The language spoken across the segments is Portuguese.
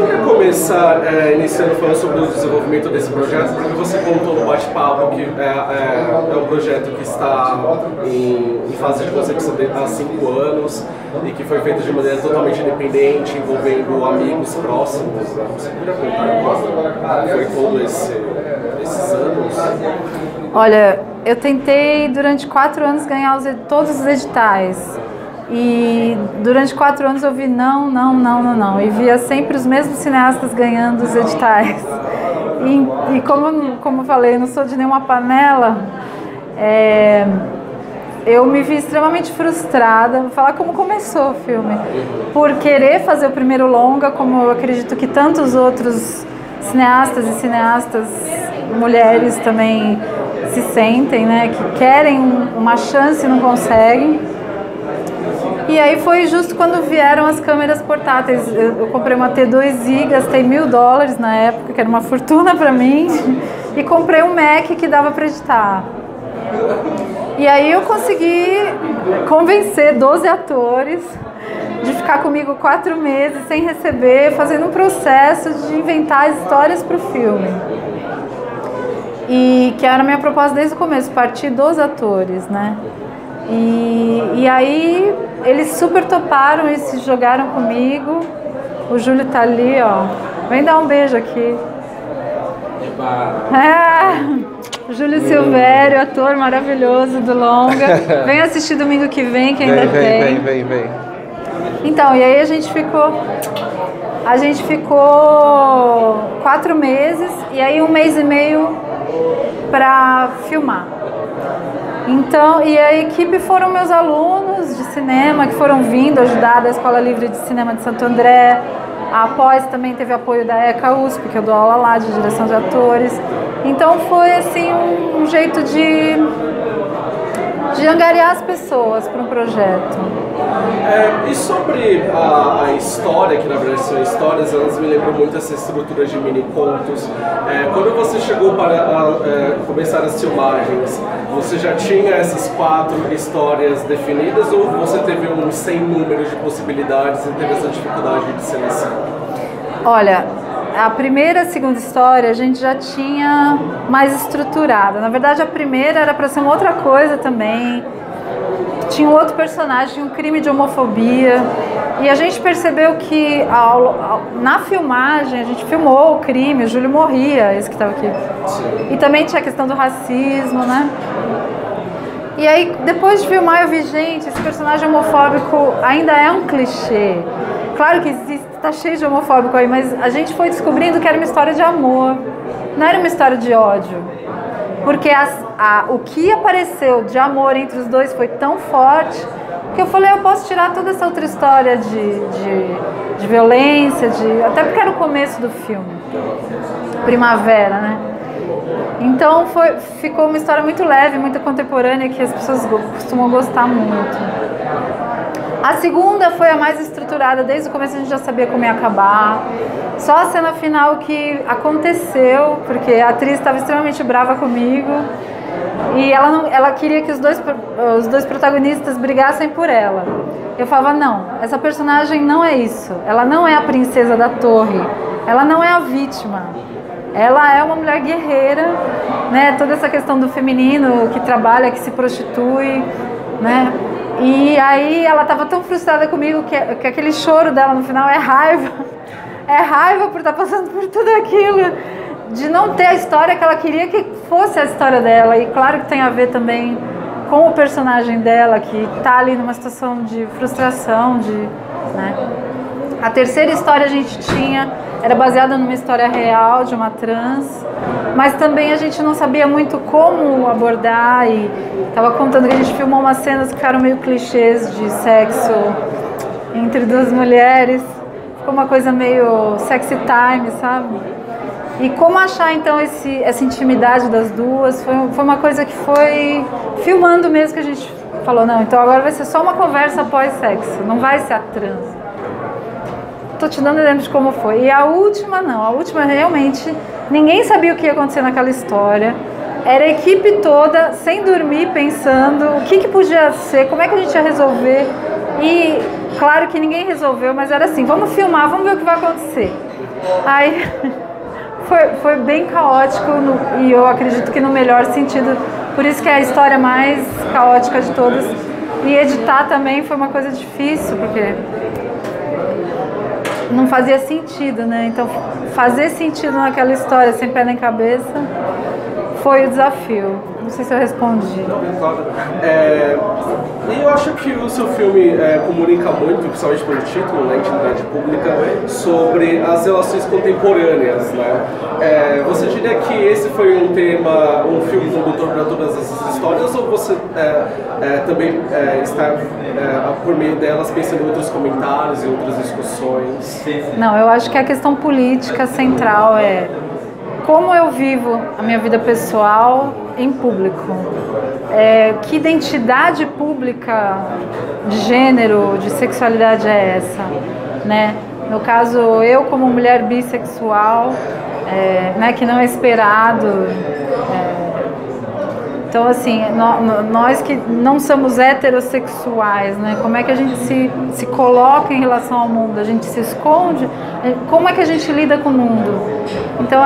poderia começar iniciando falando sobre o desenvolvimento desse projeto, porque você contou no bate-papo que é um projeto que está em fase de concepção há 5 anos e que foi feito de maneira totalmente independente, envolvendo amigos próximos. Você poderia contar como foi todo esses anos? Olha, eu tentei durante 4 anos ganhar todos os editais. E durante 4 anos eu vi não. E via sempre os mesmos cineastas ganhando os editais. E como eu falei, eu não sou de nenhuma panela, eu me vi extremamente frustrada. Vou falar como começou o filme. Por querer fazer o primeiro longa, como eu acredito que tantos outros cineastas e cineastas mulheres também se sentem, né? Que querem uma chance e não conseguem. E aí foi justo quando vieram as câmeras portáteis. Eu comprei uma T2i, gastei $1000 na época, que era uma fortuna pra mim, e comprei um Mac que dava pra editar. E aí eu consegui convencer 12 atores de ficar comigo 4 meses sem receber, fazendo um processo de inventar histórias pro filme. E que era a minha proposta desde o começo, partir dos atores, né? E aí eles super toparam e se jogaram comigo. O Júlio tá ali, ó. Vem dar um beijo aqui. Júlio Silvério, ator maravilhoso do longa. Vem assistir domingo que vem, que ainda tem. Vem. Então, e aí a gente ficou 4 meses e aí 1 mês e meio pra filmar. Então, e a equipe foram meus alunos de cinema que foram vindo ajudar da Escola Livre de Cinema de Santo André. A Após também teve apoio da ECA USP, que eu dou aula lá de direção de atores. Então foi assim um jeito de angariar as pessoas para um projeto. E sobre a história, que na verdade são histórias, elas me lembram muito essa estrutura de mini-contos. Quando você chegou para começar as filmagens, você já tinha essas 4 histórias definidas ou você teve um sem número de possibilidades e teve essa dificuldade de seleção? Olha, a primeira e a segunda história a gente já tinha mais estruturada. Na verdade, a primeira era para ser uma outra coisa também. Tinha um outro personagem, um crime de homofobia. E a gente percebeu que na filmagem, a gente filmou o crime, o Júlio morria, esse que estava aqui. Sim. E também tinha a questão do racismo, né? E aí, depois de filmar, eu vi, gente, esse personagem homofóbico ainda é um clichê. Claro que existe, tá cheio de homofóbico aí, mas a gente foi descobrindo que era uma história de amor, não era uma história de ódio. Porque o que apareceu de amor entre os dois foi tão forte que eu falei, eu posso tirar toda essa outra história de violência, até porque era o começo do filme, primavera, né? Então ficou uma história muito leve, muito contemporânea, que as pessoas costumam gostar muito. A segunda foi a mais estruturada, desde o começo a gente já sabia como ia acabar. Só a cena final que aconteceu, porque a atriz estava extremamente brava comigo e ela queria que os dois protagonistas brigassem por ela. Eu falava, não, essa personagem não é isso. Ela não é a princesa da torre, ela não é a vítima. Ela é uma mulher guerreira, né? Toda essa questão do feminino que trabalha, que se prostitui, né? E aí ela estava tão frustrada comigo que aquele choro dela no final é raiva. É raiva por estar passando por tudo aquilo, de não ter a história que ela queria que fosse a história dela. E claro que tem a ver também com o personagem dela, que está ali numa situação de frustração, né? A terceira história a gente era baseada numa história real de uma trans, mas também a gente não sabia muito como abordar e estava contando que a gente filmou umas cenas que ficaram meio clichês de sexo entre 2 mulheres. Ficou uma coisa meio sexy time, sabe? E como achar então essa intimidade das duas, foi uma coisa que foi filmando mesmo, que a gente falou, não, então agora vai ser só uma conversa após sexo, não vai ser a trans. Tô te dando exemplo de como foi. E a última não, a última realmente ninguém sabia o que ia acontecer naquela história. Era a equipe toda sem dormir pensando o que podia ser, como é que a gente ia resolver. E claro que ninguém resolveu, mas era assim, vamos filmar, vamos ver o que vai acontecer. Aí foi bem caótico e eu acredito que no melhor sentido, por isso que é a história mais caótica de todas. E editar também foi uma coisa difícil, porque não fazia sentido, né? Então fazer sentido naquela história sem pé nem cabeça foi o desafio. Não sei se eu respondi. Não, claro. E eu acho que o seu filme comunica muito, principalmente pelo título, né, Intimidade Pública, sobre as relações contemporâneas, né? Você diria que esse foi um tema, um filme condutor para todas essas histórias, ou você também está, por meio delas, pensando em outros comentários e outras discussões? Não, eu acho que a questão política central é como eu vivo a minha vida pessoal em público. Que identidade pública de gênero, de sexualidade é essa, né? No caso, eu como mulher bissexual, né, que não é esperado. Então, assim, nós que não somos heterossexuais, né? Como é que a gente se coloca em relação ao mundo? A gente se esconde? Como é que a gente lida com o mundo? Então,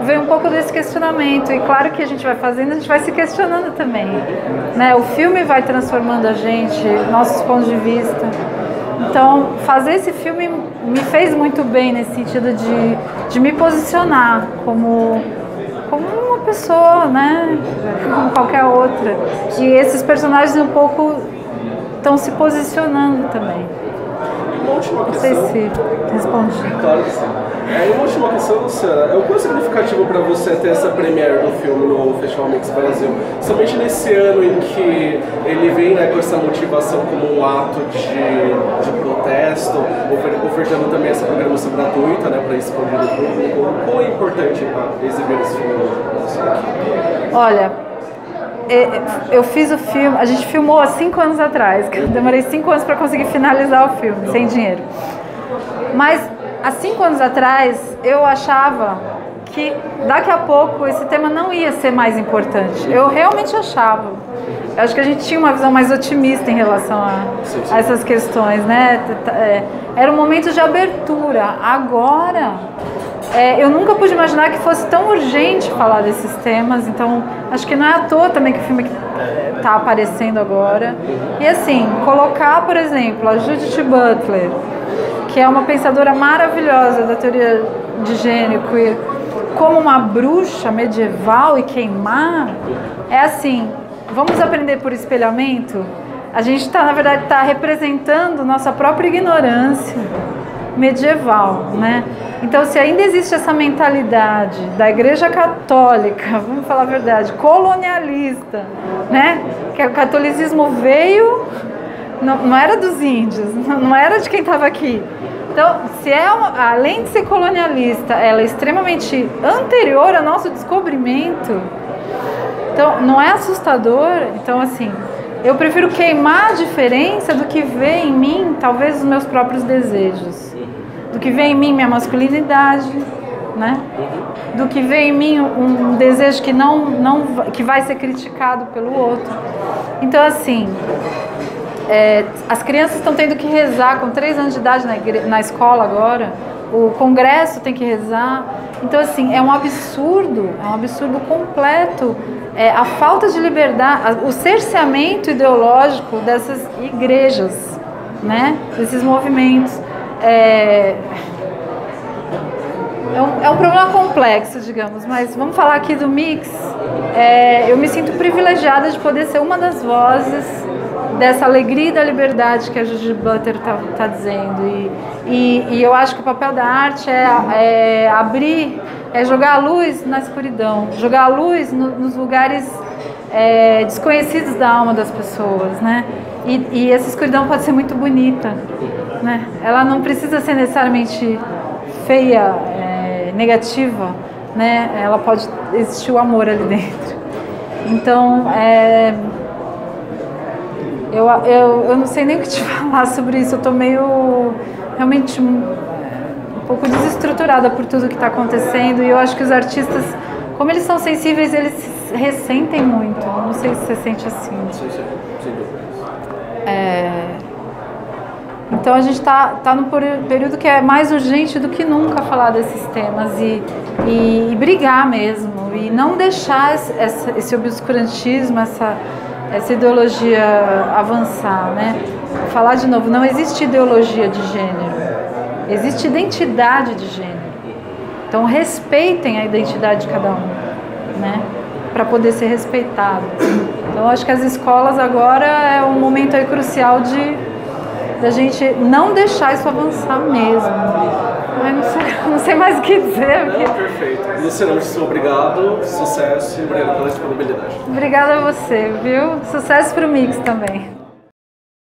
veio um pouco desse questionamento. E claro que a gente vai fazendo, a gente vai se questionando também, né? O filme vai transformando a gente, nossos pontos de vista. Então, fazer esse filme me fez muito bem nesse sentido de me posicionar como uma pessoa, né, como qualquer outra. E esses personagens um pouco estão se posicionando também. Uma última Não questão. sei se respondi. Claro que sim. Uma última questão, Luciana. O quão significativo para você ter essa premiere do filme no Festival Mix Brasil? Somente nesse ano em que ele vem, né, com essa motivação como um ato de protesto, ofertando também essa programação gratuita, né, para expandir o público. Quão é importante exibir esse filme para você aqui? Olha, eu fiz o filme, a gente filmou há 5 anos atrás, que eu demorei 5 anos para conseguir finalizar o filme, sem dinheiro. Mas há 5 anos atrás eu achava que daqui a pouco esse tema não ia ser mais importante. Eu realmente achava. Eu acho que a gente tinha uma visão mais otimista em relação a essas questões, né? Era um momento de abertura. Agora, eu nunca pude imaginar que fosse tão urgente falar desses temas, então acho que não é à toa também que o filme está aparecendo agora. E assim, colocar, por exemplo, a Judith Butler, que é uma pensadora maravilhosa da teoria de gênero queer, como uma bruxa medieval e queimar, é assim, vamos aprender por espelhamento? A gente está, na verdade, representando nossa própria ignorância medieval, né? Então, se ainda existe essa mentalidade da Igreja Católica, vamos falar a verdade, colonialista, né? Que o catolicismo veio, não era dos índios, não era de quem estava aqui. Então, se além de ser colonialista, ela é extremamente anterior ao nosso descobrimento, então não é assustador. Então, assim, eu prefiro queimar a diferença do que ver em mim, talvez, os meus próprios desejos. Do que ver em mim minha masculinidade, né? Do que ver em mim um desejo que vai ser criticado pelo outro. Então, assim, as crianças estão tendo que rezar com 3 anos de idade na escola agora. O Congresso tem que rezar. Então, assim, é um absurdo completo. A falta de liberdade, o cerceamento ideológico dessas igrejas, né? Desses movimentos. É um problema complexo, digamos, mas vamos falar aqui do Mix. Eu me sinto privilegiada de poder ser uma das vozes dessa alegria e da liberdade que a Judith Butler está dizendo. E eu acho que o papel da arte é abrir, jogar a luz na escuridão, jogar a luz nos lugares desconhecidos da alma das pessoas, né? E essa escuridão pode ser muito bonita, né? Ela não precisa ser necessariamente feia, negativa, né? Ela pode existir o amor ali dentro. Então, eu não sei nem o que te falar sobre isso. Eu tô meio, realmente, um pouco desestruturada por tudo que está acontecendo. E eu acho que os artistas, como eles são sensíveis, eles se ressentem muito. Não sei se você sente assim. Então a gente está num período que é mais urgente do que nunca falar desses temas e brigar mesmo, e não deixar esse obscurantismo, essa ideologia avançar, né? Falar de novo, não existe ideologia de gênero, existe identidade de gênero. Então respeitem a identidade de cada um, né? Para poder ser respeitado. Então acho que as escolas agora é um momento aí crucial da gente não deixar isso avançar mesmo. Ai, não sei mais o que dizer. Porque... Não, perfeito. Luciana, muito obrigado, sucesso e obrigado pela disponibilidade. Obrigada a você, viu? Sucesso para o Mix também.